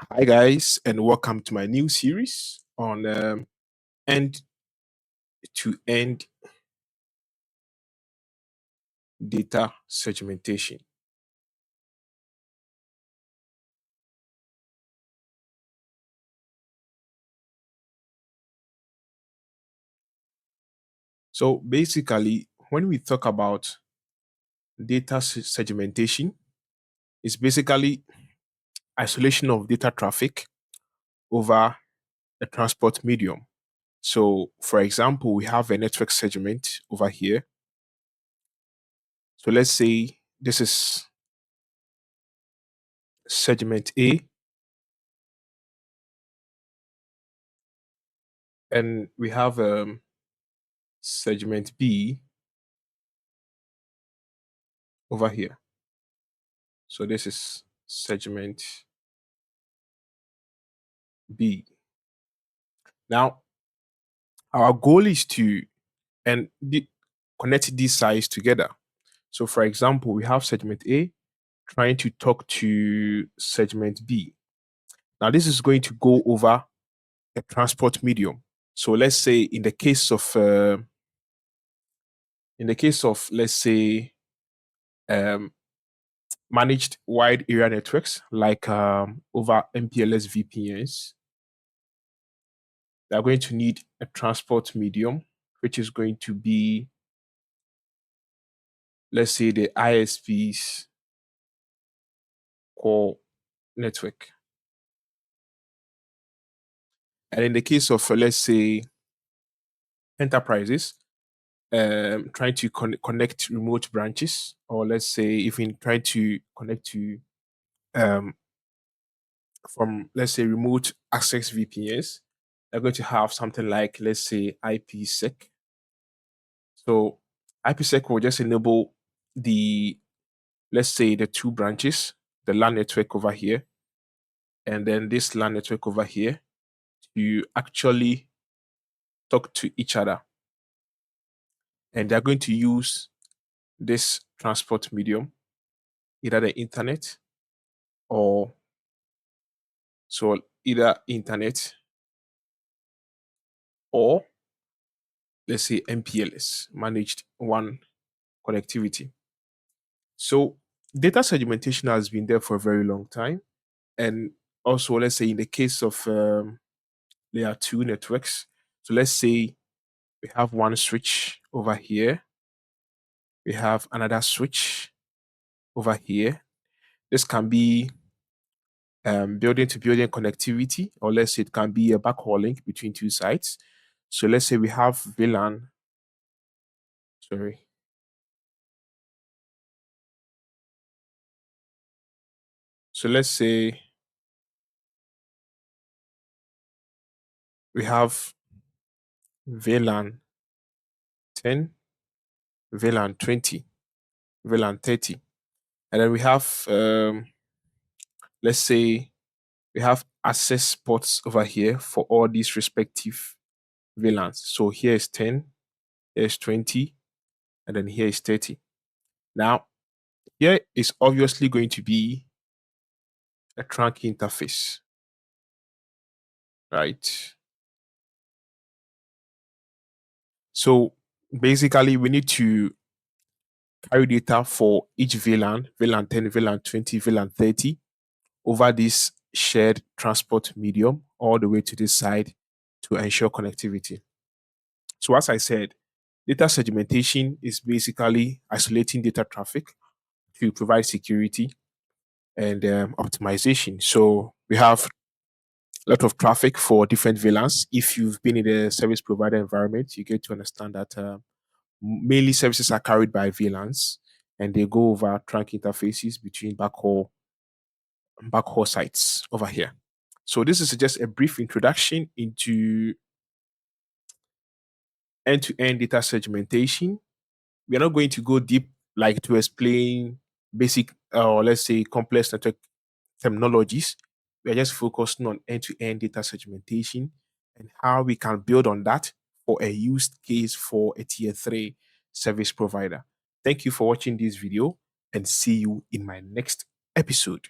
Hi, guys, and welcome to my new series on end to end data segmentation. So, basically, when we talk about data segmentation, it's basically isolation of data traffic over a transport medium. So, for example, we have a network segment over here. So, let's say this is segment A, and we have segment B over here. So this is segment B. Now, our goal is to connect these sides together. So, for example, we have segment A trying to talk to segment B. Now, this is going to go over a transport medium. So, let's say let's say um, managed wide area networks like over MPLS VPNs, they're going to need a transport medium, which is going to be, let's say, the ISP's core network. And in the case of, let's say, enterprises, trying to connect remote branches, or let's say, even trying to connect to um, from, let's say, remote access VPNs, they're going to have something like, let's say, IPsec. So IPsec will just enable the, let's say, the two branches, the LAN network over here, and then this LAN network over here, to actually talk to each other. And they're going to use this transport medium, either the internet or either internet or, let's say, MPLS, managed WAN connectivity. So data segmentation has been there for a very long time. And also, let's say in the case of layer 2 networks, so let's say we have one switch over here, we have another switch over here. This can be building to building connectivity, or let's say it can be a backhaul link between two sites. So let's say we have VLAN. Sorry. So let's say we have VLAN 10, VLAN 20, VLAN 30. And then we have, let's say, we have access ports over here for all these respective VLANs. So here is 10, here is 20, and then here is 30. Now, here is obviously going to be a trunk interface, right? So basically, we need to carry data for each VLAN, VLAN 10, VLAN 20, VLAN 30, over this shared transport medium all the way to this side to ensure connectivity. So as I said, data segmentation is basically isolating data traffic to provide security and optimization. So we have a lot of traffic for different VLANs. If you've been in the service provider environment, you get to understand that mainly services are carried by VLANs, and they go over trunk interfaces between backhaul sites over here. So this is just a brief introduction into end-to-end data segmentation. We are not going to go deep like to explain basic or let's say complex network terminologies. We are just focusing on end-to-end data segmentation and how we can build on that for a use case for a tier 3 service provider. Thank you for watching this video and see you in my next episode.